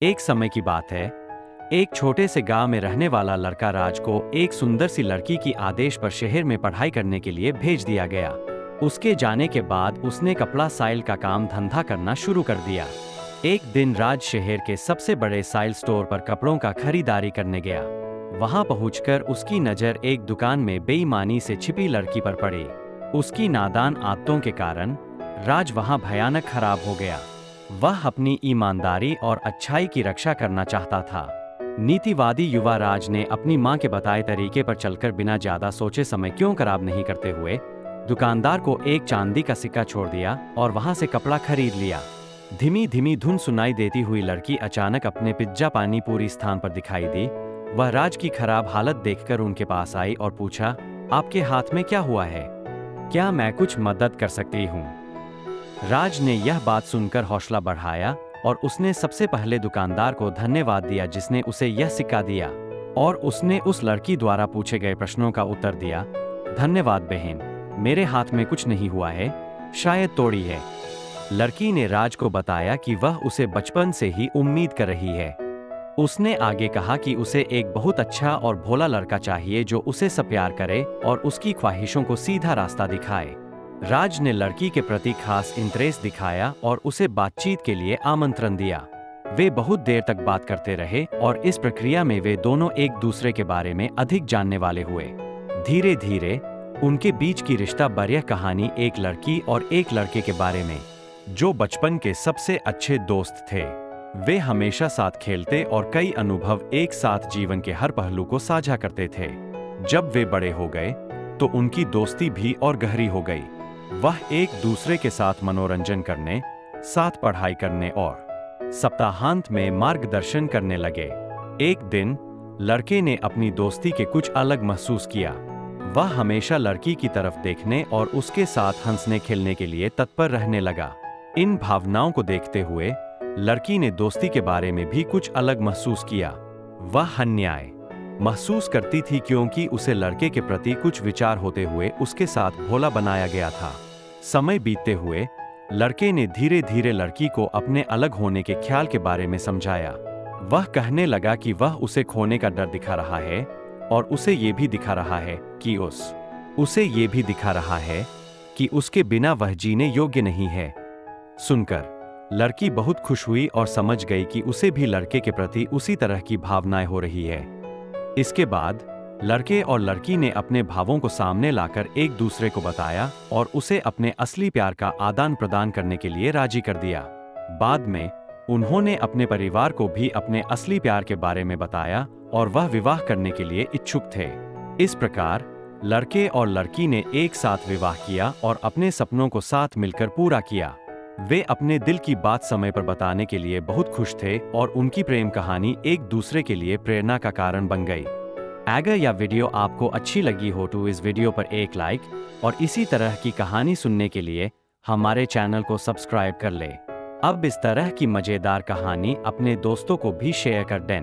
एक समय की बात है, एक छोटे से गांव में रहने वाला लड़का राज को एक सुंदर सी लड़की की आदेश पर शहर में पढ़ाई करने के लिए भेज दिया गया। उसके जाने के बाद उसने कपड़ा साइल का काम धंधा करना शुरू कर दिया। एक दिन राज शहर के सबसे बड़े साइल स्टोर पर कपड़ों का खरीदारी करने गया। वहां पहुंचकर उसकी नजर एक दुकान में बेईमानी से छिपी लड़की पर पड़ी। उसकी नादान आदतों के कारण राज वहां भयानक खराब हो गया। वह अपनी ईमानदारी और अच्छाई की रक्षा करना चाहता था। नीतिवादी युवा राज ने अपनी मां के बताए तरीके पर चलकर बिना ज्यादा सोचे समय क्यों खराब नहीं करते हुए दुकानदार को एक चांदी का सिक्का छोड़ दिया और वहां से कपड़ा खरीद लिया। धीमी धीमी धुन सुनाई देती हुई लड़की अचानक अपने पिज्जा पानी पूरी स्थान पर दिखाई दी। वह राज की खराब हालत देखकर उनके पास आई और पूछा, आपके हाथ में क्या हुआ है? क्या मैं कुछ मदद कर सकती हूँ? राज ने यह बात सुनकर हौसला बढ़ाया और उसने सबसे पहले दुकानदार को धन्यवाद दिया जिसने उसे यह सिक्का दिया, और उसने उस लड़की द्वारा पूछे गए प्रश्नों का उत्तर दिया। धन्यवाद बहन, मेरे हाथ में कुछ नहीं हुआ है, शायद तोड़ी है। लड़की ने राज को बताया कि वह उसे बचपन से ही उम्मीद कर रही है। उसने आगे कहा कि उसे एक बहुत अच्छा और भोला लड़का चाहिए जो उसे सब प्यार करे और उसकी ख्वाहिशों को सीधा रास्ता दिखाए। राज ने लड़की के प्रति खास इंटरेस्ट दिखाया और उसे बातचीत के लिए आमंत्रण दिया। वे बहुत देर तक बात करते रहे और इस प्रक्रिया में वे दोनों एक दूसरे के बारे में अधिक जानने वाले हुए। धीरे धीरे उनके बीच की रिश्ता बढ़ कहानी एक लड़की और एक लड़के के बारे में जो बचपन के सबसे अच्छे दोस्त थे। वे हमेशा साथ खेलते और कई अनुभव एक साथ जीवन के हर पहलू को साझा करते थे। जब वे बड़े हो गए तो उनकी दोस्ती भी और गहरी हो गई। वह एक दूसरे के साथ मनोरंजन करने, साथ पढ़ाई करने और सप्ताहांत में मार्गदर्शन करने लगे। एक दिन लड़के ने अपनी दोस्ती के कुछ अलग महसूस किया। वह हमेशा लड़की की तरफ देखने और उसके साथ हंसने खेलने के लिए तत्पर रहने लगा। इन भावनाओं को देखते हुए लड़की ने दोस्ती के बारे में भी कुछ अलग महसूस किया। वह अन्याय महसूस करती थी क्योंकि उसे लड़के के प्रति कुछ विचार होते हुए उसके साथ भोला बनाया गया था। समय बीतते हुए लड़के ने धीरे धीरे लड़की को अपने अलग होने के ख्याल के बारे में समझाया। वह कहने लगा कि वह उसे खोने का डर दिखा रहा है और उसे ये भी दिखा रहा है कि उसे ये भी दिखा रहा है कि उसके बिना वह जीने योग्य नहीं है। सुनकर लड़की बहुत खुश हुई और समझ गई कि उसे भी लड़के के प्रति उसी तरह की भावनाएं हो रही है। इसके बाद लड़के और लड़की ने अपने भावों को सामने लाकर एक दूसरे को बताया और उसे अपने असली प्यार का आदान प्रदान करने के लिए राजी कर दिया। बाद में उन्होंने अपने परिवार को भी अपने असली प्यार के बारे में बताया और वह विवाह करने के लिए इच्छुक थे। इस प्रकार लड़के और लड़की ने एक साथ विवाह किया और अपने सपनों को साथ मिलकर पूरा किया। वे अपने दिल की बात समय पर बताने के लिए बहुत खुश थे और उनकी प्रेम कहानी एक दूसरे के लिए प्रेरणा का कारण बन गई। अगर यह वीडियो आपको अच्छी लगी हो तो इस वीडियो पर एक लाइक और इसी तरह की कहानी सुनने के लिए हमारे चैनल को सब्सक्राइब कर ले। अब इस तरह की मजेदार कहानी अपने दोस्तों को भी शेयर कर दें।